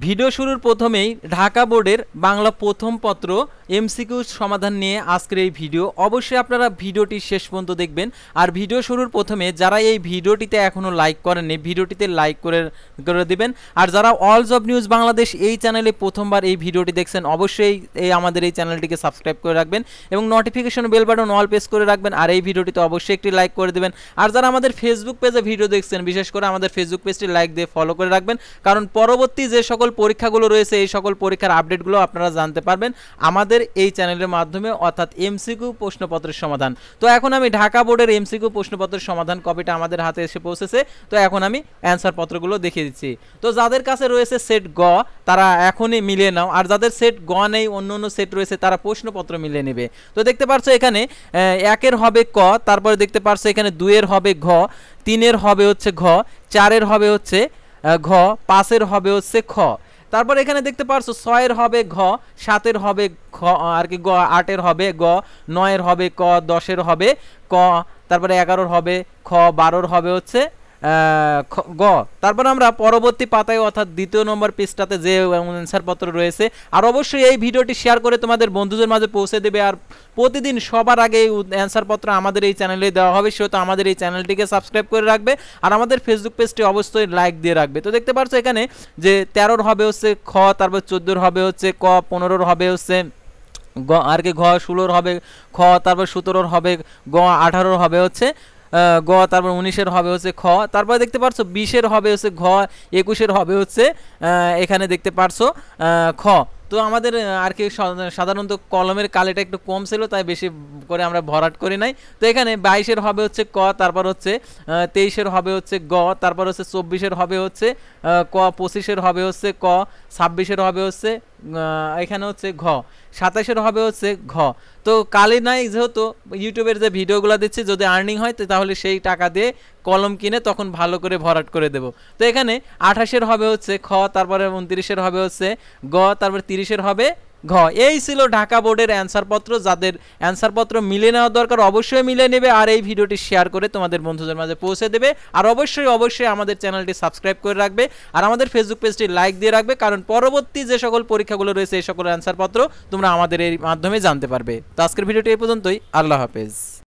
Video শুরুর প্রথমেই ঢাকা বোর্ডের বাংলা প্রথম পত্র এমসিকিউ সমাধান নিয়ে আজকের এই ভিডিও। অবশ্যই আপনারা ভিডিওটি শেষ পর্যন্ত দেখবেন। আর ভিডিও শুরুর প্রথমে যারা এই ভিডিওটিতে এখনও লাইক করেননি, ভিডিওটিতে লাইক করে দিবেন। আর যারা অল জব নিউজ বাংলাদেশ এই চ্যানেলে প্রথমবার এই ভিডিওটি দেখছেন, অবশ্যই আমাদের এই চ্যানেলটিকে সাবস্ক্রাইব করে রাখবেন এবং notification bell button all press করে রাখবেন। আর এই ভিডিওটিতে অবশ্যই একটি লাইক করে দেবেন। আর যারা আমাদের ফেসবুক পেজে ভিডিও দেখছেন, বিশেষ করে আমাদের ফেসবুক পেজটি লাইক দিয়ে ফলো করে রাখবেন, কারণ পরবর্তী যে সকল পরীক্ষাগুলো রয়েছে এই সকল পরীক্ষার আপডেটগুলো আপনারা জানতে পারবেন আমাদের এই চ্যানেলের মাধ্যমে, অর্থাৎ এমসিকিউ প্রশ্নপত্রের সমাধান। তো এখন আমি ঢাকা বোর্ডের এমসিকিউ প্রশ্নপত্রের সমাধান কপিটা আমাদের হাতে এসে পৌঁছেছে। তো এখন আমি অ্যান্সার পত্রগুলো দেখিয়ে দিচ্ছি। তো যাদের কাছে রয়েছে সেট গ তারা এখনই মিলিয়ে নাও, আর যাদের সেট গ নেই, অন্য অন্য সেট রয়েছে, তারা প্রশ্নপত্র মিলিয়ে নেবে। তো দেখতে পাচ্ছ এখানে 1-এর হবে ক, তারপরে দেখতে পাচ্ছ এখানে 2-এর হবে ঘ, 3-এর হবে হচ্ছে ঘ, 4-এর হবে হচ্ছে ঘ, 5-এর হবে হচ্ছে খ। তারপর এখানে দেখতে পারছো 6-এর হবে ঘ, 7-এর হবে ঘ আর কি গ, 8-এর হবে গ, 9-এর হবে ক, 10-এর হবে ক, তারপরে 11-এর হবে খ, 12-এর হবে হচ্ছে গ। তারপর আমরা পরবর্তী পাতায় অর্থাৎ দ্বিতীয় নম্বর পেজটাতে যে অ্যান্সার পত্র রয়েছে। আর অবশ্যই এই ভিডিওটি শেয়ার করে তোমাদের বন্ধুদের মাঝে পৌঁছে দেবে। আর প্রতিদিন সবার আগে এই অ্যান্সার পত্র আমাদের এই চ্যানেলে দেওয়া হবে, সেহেতু আমাদের এই চ্যানেলটিকে সাবস্ক্রাইব করে রাখবে আর আমাদের ফেসবুক পেজটি অবশ্যই লাইক দিয়ে রাখবে। তো দেখতে পাচ্ছ এখানে যে 13-এর হবে হচ্ছে খ, তারপর 14-এর হবে হচ্ছে ক, 15-এর হবে হচ্ছে গ আর কি ঘ, 16-এর হবে খ, তারপর 17-এর হবে গ, 18-এর হবে হচ্ছে গ, তারপর 19-এর হবে হচ্ছে খ, তারপরে দেখতে পারছো 20-এর হবে হচ্ছে ঘ, 21-এর হবে হচ্ছে এখানে দেখতে পারছো খ। তো আমাদের আর কি সাধারণত কলমের কালিটা একটু কম ছিল, তাই বেশি করে আমরা ভরাট করি নাই। তো এখানে 22-এর হবে হচ্ছে ক, তারপর হচ্ছে 23-এর হবে হচ্ছে গ, তারপর হচ্ছে 24-এর হবে হচ্ছে ক, 25-এর হবে হচ্ছে ক, 26-এর হবে হচ্ছে এখানে হচ্ছে ঘ, 27-এর হবে হচ্ছে ঘ। তো কালি নাই, যেহেতু ইউটিউবের যে ভিডিওগুলো দিচ্ছি যদি আর্নিং হয় তাহলে সেই টাকা দিয়ে কলম কিনে তখন ভালো করে ভরাট করে দেব। তো এখানে 28-এর হবে হচ্ছে খ, তারপরে 29-এর হবে হচ্ছে গ, তারপর 30-এর হবে ঘ। এই ছিল ঢাকা বোর্ডের অ্যান্সার পত্র। যাদের অ্যান্সার পত্র মিলে নেওয়া দরকার অবশ্যই মিলে নেবে আর এই ভিডিওটি শেয়ার করে তোমাদের বন্ধুদের মাঝে পৌঁছে দেবে। আর অবশ্যই আমাদের চ্যানেলটি সাবস্ক্রাইব করে রাখবে আর আমাদের ফেসবুক পেজটি লাইক দিয়ে রাখবে, কারণ পরবর্তী যে সকল পরীক্ষাগুলো রয়েছে এই সকল অ্যান্সার পত্র তোমরা আমাদের এর মাধ্যমে জানতে পারবে। তো আজকের ভিডিওটি এই পর্যন্তই। আল্লাহ হাফেজ।